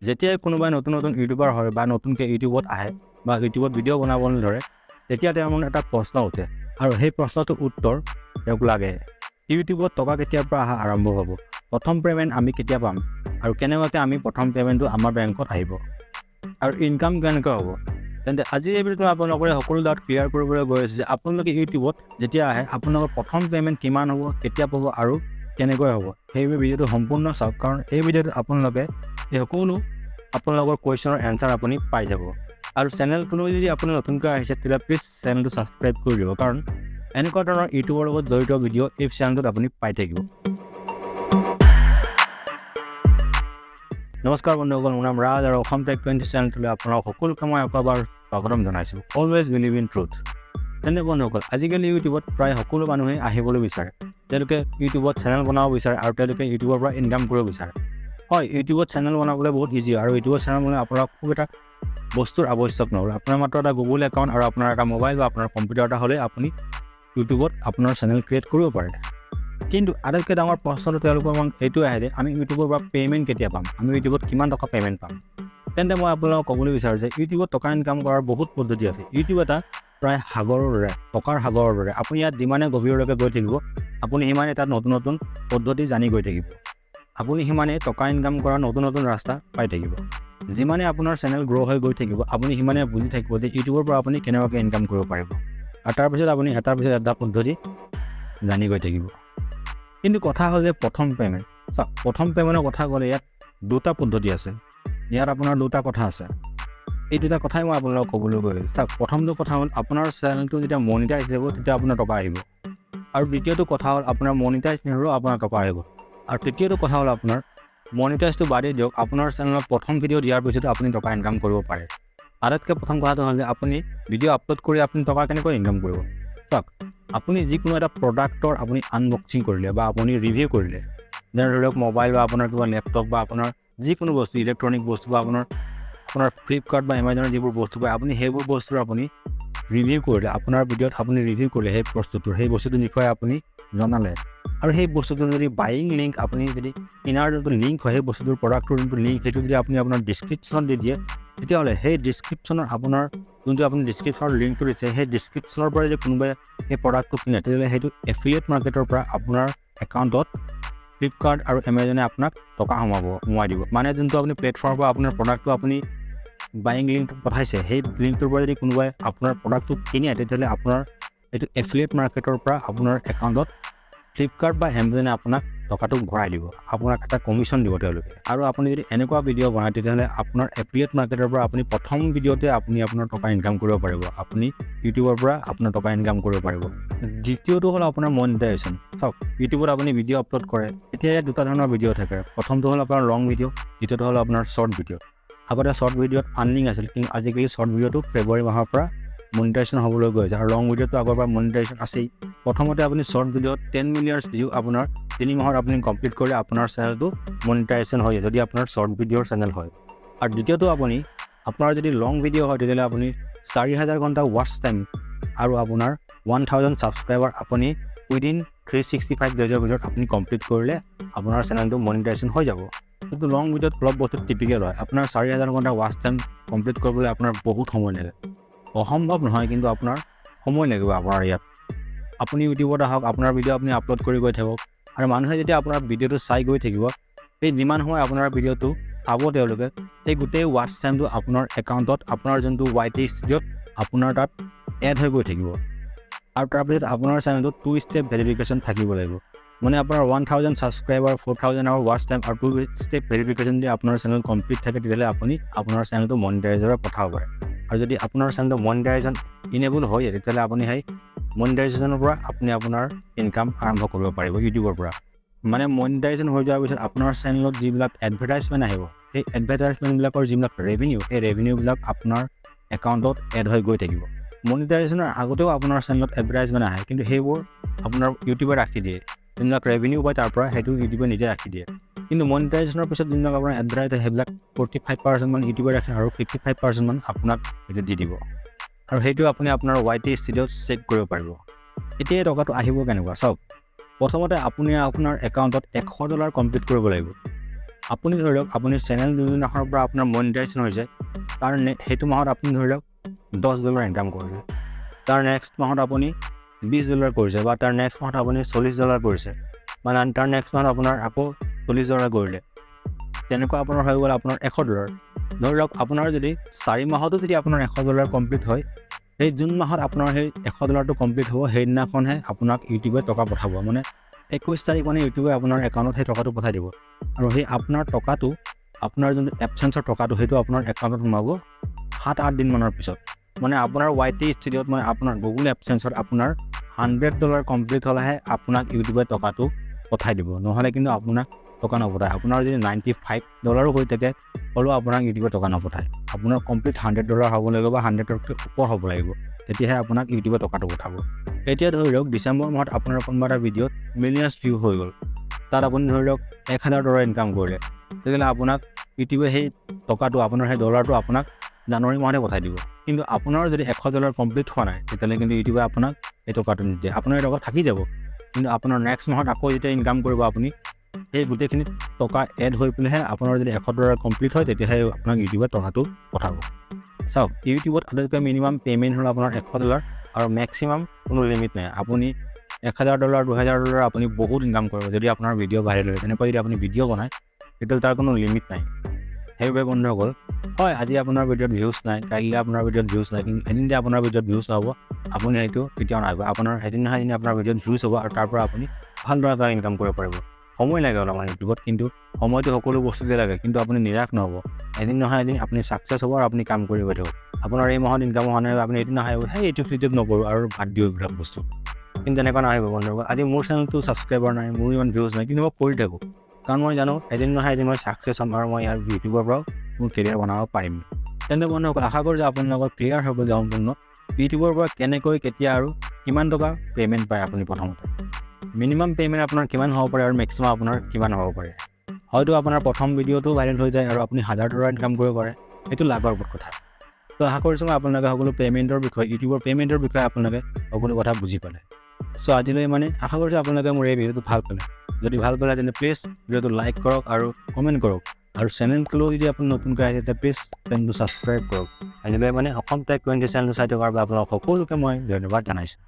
যেতিয়াই কোনোবাই নতুন নতুন ইউটিউবাৰ হয় বা নতুনকৈ ইউটিউবত আহে বা ইউটিউবত ভিডিঅ' বনাবলৈ ধৰে তেতিয়া তেওঁৰ মনত এটা প্ৰশ্ন উঠে আৰু সেই প্ৰশ্নটোৰ উত্তৰ তেওঁক লাগে ইউটিউবত টকা কেতিয়াৰ পৰা অহা আৰম্ভ হ'ব, প্ৰথম পে'মেণ্ট আমি কেতিয়া পাম আৰু কেনেকুৱাকৈ আমি প্ৰথম পে'মেণ্টটো আমাৰ বেংকত আহিব আৰু ইনকাম কেনেকৈ হ'ব। তেন্তে আজি এই ভিডিঅ'টো আপোনালোকে সকলো ডাউট ক্লিয়াৰ কৰিবলৈ গৈ আছে যে আপোনালোকে ইউটিউবত যেতিয়া আহে আপোনালোকৰ প্ৰথম পে'মেণ্ট কিমান হ'ব, কেতিয়া পাব আৰু কেনেকৈ হ'ব। সেইবাবে ভিডিঅ'টো সম্পূৰ্ণ চাওক, কাৰণ এই ভিডিঅ'টোত আপোনালোকে এই সকলো আপোনালোকৰ কুৱেশ্যনৰ এনচাৰ আপুনি পাই যাব। আৰু চেনেলটোলৈ যদি আপুনি নতুনকৈ আহিছে তেতিয়া প্লিজ চেনেলটো ছাবস্ক্ৰাইব কৰি দিব, কাৰণ এনেকুৱা ধৰণৰ ইউটিউবৰ লগত জড়িত ভিডিঅ' এই চেনেলটোত আপুনি পাই থাকিব। নমস্কাৰ বন্ধুসকল, মোৰ নাম ৰাজ আৰু অসম টেক 20 চেনেলটোলৈ আপোনালোক সকলোকে মই এবাৰ স্বাগতম জনাইছোঁ। Always believe in truth. তেনে বন্ধুসকল, আজিকালি ইউটিউবত প্ৰায় সকলো মানুহে আহিবলৈ বিচাৰে। তেওঁলোকে ইউটিউবত চেনেল বনাব বিচাৰে আৰু তেওঁলোকে ইউটিউবৰ পৰা ইনকাম কৰিব বিচাৰে। হয়, ইউটিউবত চেনেল বনাবলৈ বহুত ইজি আৰু ইউটিউবত চেনেল বনালে আপোনাৰ খুব এটা বস্তুৰ আৱশ্যক নহ'ব। আপোনাৰ মাত্ৰ এটা গুগল একাউণ্ট আৰু আপোনাৰ এটা মোবাইল বা আপোনাৰ কম্পিউটাৰ এটা হ'লে আপুনি ইউটিউবত আপোনাৰ চেনেল ক্ৰিয়েট কৰিব পাৰে। কিন্তু আটাইতকৈ ডাঙৰ প্ৰশ্নটো তেওঁলোকৰ মনত এইটো আহে যে আমি ইউটিউবৰ পৰা পে'মেণ্ট কেতিয়া পাম, আমি ইউটিউবত কিমান টকা পে'মেণ্ট পাম। তেন্তে মই আপোনালোকক ক'বলৈ বিচাৰোঁ যে ইউটিউবত টকা ইনকাম কৰাৰ বহুত পদ্ধতি আছে। ইউটিউব এটা প্ৰায় সাগৰৰ দৰে, টকাৰ সাগৰৰ দৰে। আপুনি ইয়াত যিমানে গভীৰলৈকে গৈ থাকিব আপুনি সিমানে তাত নতুন নতুন পদ্ধতি জানি গৈ থাকিব। আপুনি সিমানে টকা ইনকাম কৰাৰ নতুন নতুন ৰাস্তা পাই থাকিব। যিমানে আপোনাৰ চেনেল গ্ৰ' হৈ গৈ থাকিব আপুনি সিমানে বুজি থাকিব যে ইউটিউবৰ পৰা আপুনি কেনেকুৱাকৈ ইনকাম কৰিব পাৰিব আৰু তাৰপিছত আপুনি এটাৰ পিছত এটা পদ্ধতি জানি গৈ থাকিব। কিন্তু কথা হ'ল যে প্ৰথম পে'মেণ্ট। চাওক, প্ৰথম পে'মেণ্টৰ কথা ক'লে ইয়াত দুটা পদ্ধতি আছে, ইয়াত আপোনাৰ দুটা কথা আছে। এই দুটা কথাই মই আপোনালোকক ক'বলৈ গৈ আছোঁ। চাওক, প্ৰথমটো কথা হ'ল আপোনাৰ চেনেলটো যেতিয়া মনিটাইজ হ'ব তেতিয়া আপোনাৰ টকা আহিব, আৰু দ্বিতীয়টো কথা হ'ল আপোনাৰ মনিটাইজ নহ'লেও আপোনাৰ টকা আহিব, আৰু তৃতীয়টো কথা হ'ল আপোনাৰ মনিটাইজটো বাদেই দিয়ক, আপোনাৰ চেনেলত প্ৰথম ভিডিঅ' দিয়াৰ পিছতো আপুনি টকা ইনকাম কৰিব পাৰে। আটাইতকৈ প্ৰথম কথাটো হ'ল যে আপুনি ভিডিঅ' আপলোড কৰি আপুনি টকা কেনেকৈ ইনকাম কৰিব। চাওক, আপুনি যিকোনো এটা প্ৰডাক্টৰ আপুনি আনবক্সিং কৰিলে বা আপুনি ৰিভিউ কৰিলে, যেনে ধৰি লওক মোবাইল বা আপোনাৰ কিবা লেপটপ বা আপোনাৰ যিকোনো বস্তু ইলেক্ট্ৰনিক বস্তু বা আপোনাৰ ফ্লিপকাৰ্ট বা এমাজনৰ যিবোৰ বস্তু পায় আপুনি সেইবোৰ বস্তুৰ আপুনি ৰিভিউ কৰিলে, আপোনাৰ ভিডিঅ'ত আপুনি ৰিভিউ কৰিলে সেই বস্তুটোৰ বিষয়ে আপুনি জনালে, আৰু সেই বস্তুটো যদি বাইং লিংক আপুনি যদি কিনাৰ যোনটো লিংক হয় সেই বস্তুটোৰ প্ৰডাক্টৰ যোনটো লিংক সেইটো যদি আপুনি আপোনাৰ ডিছক্ৰিপশ্যনত দি দিয়ে, তেতিয়াহ'লে সেই ডিছক্ৰিপশ্যনৰ আপোনাৰ যোনটো আপুনি ডিছক্ৰিপশ্যনৰ লিংকটো দিছে সেই ডিছক্ৰিপশ্যনৰ পৰা যদি কোনোবাই সেই প্ৰডাক্টটো কিনে তেতিয়াহ'লে সেইটো এফিলিয়েট মাৰ্কেটৰ পৰা আপোনাৰ একাউণ্টত ফ্লিপকাৰ্ট আৰু এমাজনে আপোনাক টকা সোমাই দিব। মানে যোনটো আপুনি প্লেটফৰ্মৰ পৰা আপোনাৰ প্ৰডাক্টটো আপুনি বাইং লিংকটো পঠাইছে সেই লিংকটোৰ পৰা যদি কোনোবাই আপোনাৰ প্ৰডাক্টটো কিনে তেতিয়াহ'লে আপোনাৰ এইটো এফিলিয়েট মাৰ্কেটৰ পৰা আপোনাৰ একাউণ্টত ফ্লিপকাৰ্ট বা এমাজনে আপোনাক টকাটো ভৰাই দিব, আপোনাক এটা কমিশ্যন দিব তেওঁলোকে। আৰু আপুনি যদি এনেকুৱা ভিডিঅ' বনায় তেতিয়াহ'লে আপোনাৰ এফিলিয়েট মাৰ্কেটৰ পৰা আপুনি প্ৰথম ভিডিঅ'তে আপুনি আপোনাৰ টকা ইনকাম কৰিব পাৰিব, আপুনি ইউটিউবৰ পৰা আপোনাৰ টকা ইনকাম কৰিব পাৰিব। দ্বিতীয়টো হ'ল আপোনাৰ মনিটাইজেশ্যন। চাওক, ইউটিউবত আপুনি ভিডিঅ' আপলোড কৰে, এতিয়া ইয়াত দুটা ধৰণৰ ভিডিঅ' থাকে। প্ৰথমটো হ'ল আপোনাৰ লং ভিডিঅ', দ্বিতীয়টো হ'ল আপোনাৰ শ্বৰ্ট ভিডিঅ'। আগতে শ্বৰ্ট ভিডিঅ'ত আৰ্নিং আছিল, কিন্তু আজিকালি শ্বৰ্ট ভিডিঅ'টো ফেব্ৰুৱাৰী মাহৰ পৰা মনিটাইজেশ্যন হ'বলৈ গৈ আছে, আৰু লং ভিডিঅ'টো আগৰ পৰা মনিটাইজেশ্যন আছেই। প্ৰথমতে আপুনি শ্বৰ্ট ভিডিঅ'ত 10 মিলিয়ন ভিউ আপোনাৰ 3 মাহত আপুনি কমপ্লিট কৰি আপোনাৰ চেনেলটো মনিটাইজেশ্যন হৈ যায় যদি আপোনাৰ শ্বৰ্ট ভিডিঅ'ৰ চেনেল হয়। আৰু দ্বিতীয়টো আপোনাৰ যদি লং ভিডিঅ' হয় তেতিয়াহ'লে আপুনি 4000 ঘণ্টা ৱাচ টাইম আৰু আপোনাৰ 1000 ছাবস্ক্ৰাইবাৰ আপুনি উইদিন 365 ডেজৰ ভিতৰত আপুনি কমপ্লিট কৰিলে আপোনাৰ চেনেলটো মনিটাইজেশ্যন হৈ যাব। কিন্তু লং ভিডিঅ'ত অলপ বস্তু টিপিকেল হয়, আপোনাৰ 4000 ঘণ্টা ৱাচ টাইম কমপ্লিট কৰিবলৈ আপোনাৰ বহুত সময় লাগে। অসম্ভৱ নহয়, কিন্তু আপোনাৰ সময় লাগিব আপোনাৰ ইয়াত। আপুনি ইউটিউবত আহক, আপোনাৰ ভিডিঅ' আপুনি আপলোড কৰি গৈ থাকক, আৰু মানুহে যেতিয়া আপোনাৰ ভিডিঅ'টো চাই গৈ থাকিব সেই যিমান সময় আপোনাৰ ভিডিঅ'টো চাব তেওঁলোকে সেই গোটেই ৱাচ টাইমটো আপোনাৰ একাউণ্টত আপোনাৰ যোনটো YT ষ্টুডিঅ'ত আপোনাৰ তাত এড হৈ গৈ থাকিব। আৰু তাৰপিছত আপোনাৰ চেনেলটো 2 ষ্টেপ ভেৰিফিকেশ্যন থাকিব লাগিব। মানে আপোনাৰ 1000 ছাবস্ক্ৰাইবাৰ, 4000 আৱাৰ ৱাচ টাইম আৰু 2 ষ্টেপ ভেৰিফিকেশ্যন যদি আপোনাৰ চেনেল কমপ্লিট থাকে তেতিয়াহ'লে আপুনি আপোনাৰ চেনেলটো মনিটাইজেশ্যন পঠাব পাৰে। আৰু যদি আপোনাৰ চেনেলটো মনিটাইজেশ্যন ইনেবল হয় তেতিয়াহ'লে আপুনি সেই মনিটাইজেশ্যনৰ পৰা আপুনি আপোনাৰ ইনকাম আৰম্ভ কৰিব পাৰিব ইউটিউবৰ পৰা। মানে মনিটাইজেশ্যন হৈ যোৱাৰ পিছত আপোনাৰ চেনেলত যিবিলাক এডভাৰটাইজমেণ্ট আহিব সেই এডভাৰটাইজমেণ্টবিলাকৰ যিবিলাক ৰেভিনিউ সেই ৰেভিনিউবিলাক আপোনাৰ একাউণ্টত এড হৈ গৈ থাকিব। মনিটাইজেশ্যনৰ আগতেও আপোনাৰ চেনেলত এডভাৰটাইজমেণ্ট আহে, কিন্তু সেইবোৰ আপোনাৰ ইউটিউবে ৰাখি দিয়ে। যোনবিলাক ৰেভিনিউ পায় তাৰ পৰা সেইটো ইউটিউবে নিজে ৰাখি দিয়ে। কিন্তু মনিটাইজেশ্যনৰ পিছত যোনবিলাক আপোনাৰ এডভাৰটাইজ আহে সেইবিলাক 45% মান ইউটিউবে ৰাখে আৰু 55% মান আপোনাক সেইটো দি দিব, আৰু সেইটো আপুনি আপোনাৰ YT ষ্টুডিঅ'ত চেক কৰিব পাৰিব। এতিয়া টকাটো আহিব কেনেকুৱা চাওক, প্ৰথমতে আপুনি আপোনাৰ একাউণ্টত $100 কমপ্লিট কৰিব লাগিব। আপুনি ধৰি লওক আপুনি চেনেল যোনদিনাখনৰ পৰা আপোনাৰ মনিটাইজেশ্যন হৈ যায় তাৰ সেইটো মাহত আপুনি ধৰি লওক $10 ইনকাম কৰিছে, তাৰ নেক্সট মাহত আপুনি $20 কৰিছে বা তাৰ নেক্সট মাহত আপুনি $40 কৰিছে, মানে তাৰ নেক্সট মাহত আপোনাৰ আকৌ $40 কৰিলে, তেনেকুৱা আপোনাৰ হৈ গ'ল আপোনাৰ $100। ধৰি লওক আপোনাৰ যদি 4 মাহতো যদি আপোনাৰ $100 কমপ্লিট হয়, সেই যোন মাহত আপোনাৰ সেই $100টো কমপ্লিট হ'ব সেইদিনাখনহে আপোনাক ইউটিউবে টকা পঠাব, মানে 21 তাৰিখ মানে ইউটিউবে আপোনাৰ একাউণ্টত সেই টকাটো পঠাই দিব। আৰু সেই আপোনাৰ টকাটো আপোনাৰ যোনটো এপচেঞ্চৰ টকাটো সেইটো আপোনাৰ একাউণ্টত সোমাব 7-8 দিনমানৰ পিছত। মানে আপোনাৰ YT ষ্টুডিঅ'ত মানে আপোনাৰ গুগল এপচেঞ্চত আপোনাৰ $100 কমপ্লিট হ'লেহে আপোনাক ইউটিউবে টকাটো পঠাই দিব, নহ'লে কিন্তু আপোনাক টকা নপঠায়। আপোনাৰ যদি $95 হৈ থাকে হ'লেও আপোনাক ইউটিউবে টকা নপঠায়। আপোনাৰ কমপ্লিট $100 হ'ব লাগিব বা 100তকৈ ওপৰ হ'ব লাগিব, তেতিয়াহে আপোনাক ইউটিউবে টকাটো পঠাব। এতিয়া ধৰি লওক ডিচেম্বৰ মাহত আপোনাৰ কোনোবা এটা ভিডিঅ'ত মিলিয়নছ ভিউ হৈ গ'ল, তাত আপুনি ধৰি লওক $1000 ইনকাম কৰিলে, তেতিয়াহ'লে আপোনাক ইউটিউবে সেই টকাটো আপোনাৰ সেই ডলাৰটো আপোনাক জানুৱাৰী মাহতে পঠাই দিব। কিন্তু আপোনাৰ যদি $100 কমপ্লিট হোৱা নাই, তেতিয়াহ'লে কিন্তু ইউটিউবে আপোনাক এই টকাটো নিদিয়ে, আপোনাৰ এই টকা থাকি যাব। কিন্তু আপোনাৰ নেক্সট মাহত আকৌ যেতিয়া ইনকাম কৰিব আপুনি, সেই গোটেইখিনি টকা এড হৈ পেলাইহে আপোনাৰ যদি $100 কমপ্লিট হয়, তেতিয়াহে আপোনাক ইউটিউবে টকাটো পঠাব। চাওক, ইউটিউবত আটাইতকৈ মিনিমাম পে'মেণ্ট হ'ল আপোনাৰ $100 আৰু মেক্সিমাম কোনো লিমিট নাই। আপুনি $1000, $2000 আপুনি বহুত ইনকাম কৰিব যদি আপোনাৰ ভিডিঅ' ভাইৰেল হয়। তেনেকৈ যদি আপুনি ভিডিঅ' বনায় তেতিয়াহ'লে তাৰ কোনো লিমিট নাই। সেইবাবে বন্ধুসকল, হয় আজি আপোনাৰ ভিডিঅ'ত ভিউজ নাই, কাইলৈ আপোনাৰ ভিডিঅ'ত ভিউজ নাই, কিন্তু এদিন যে আপোনাৰ ভিডিঅ'ত ভিউজ নহ'ব আপুনি সেইটো কেতিয়াও নাভাবিব। আপোনাৰ এদিন নহয় এদিন আপোনাৰ ভিডিঅ'ত ভিউজ হ'ব আৰু তাৰ পৰা আপুনি ভালদৰে এটা ইনকাম কৰিব পাৰিব। সময় লাগে অলপমান ইউটিউবত, কিন্তু সময়টো সকলো বস্তুতে লাগে, কিন্তু আপুনি নিৰাশ নহ'ব। এদিন নহয় এদিন আপুনি ছাকচেছ হ'ব আৰু আপুনি কাম কৰিব থাকিব। আপোনাৰ এই মাহত ইনকাম হোৱা নাই, আপুনি এদিন নাহিব সেই ইউটিউব নকৰোঁ আৰু বাদ দিওঁ এইবিলাক বস্তু, কিন্তু তেনেকুৱা নাহিব বন্ধুসকল। আজি মোৰ চেনেলটো ছাবস্ক্ৰাইবাৰ নাই, মোৰ ইমান ভিউজ নাই, কিন্তু মই কৰি থাকোঁ, কাৰণ মই জানো এদিন নহয় এদিন মই ছাকচেছ হ'ম আৰু মই ইয়াৰ ইউটিউবৰ পৰাও মোৰ কেৰিয়াৰ বনাব পাৰিম। তেন্তে বন্ধুসকল, আশা কৰোঁ যে আপোনালোকৰ ক্লিয়াৰ হৈ গ'ল সম্পূৰ্ণ ইউটিউবৰ পৰা কেনেকৈ, কেতিয়া আৰু কিমান টকা পে'মেণ্ট পায় আপুনি। প্ৰথমতে মিনিমাম পে'মেণ্ট আপোনাৰ কিমান হ'ব পাৰে আৰু মেক্সিমাম আপোনাৰ কিমান হ'ব পাৰে। হয়তো আপোনাৰ প্ৰথম ভিডিঅ'টো ভাইৰেল হৈ যায় আৰু আপুনি $1000 ইনকাম কৰিব পাৰে, সেইটো লাভৰ ওপৰত কথা। তো আশা কৰিছোঁ মই আপোনালোকে সকলো পে'মেণ্টৰ বিষয়ে, ইউটিউবৰ পে'মেণ্টৰ বিষয়ে আপোনালোকে সকলো কথা বুজি পালে। চ' আজিলৈ মানে আশা কৰিছোঁ আপোনালোকে মোৰ এই ভিডিঅ'টো ভাল পালে। যদি ভাল পালে তেন্তে প্লিজ ভিডিঅ'টো লাইক কৰক আৰু কমেণ্ট কৰক, আৰু চেনেলটো যদি আপুনি নতুনকৈ আহিছে তেতিয়া প্লিজ চেনেলটো ছাবস্ক্ৰাইব কৰক। আজিলৈ মানে অসম টেক 20 চেনেলটো চাই থকাৰ বাবে আপোনালোক সকলোকে মই ধন্যবাদ জনাইছোঁ।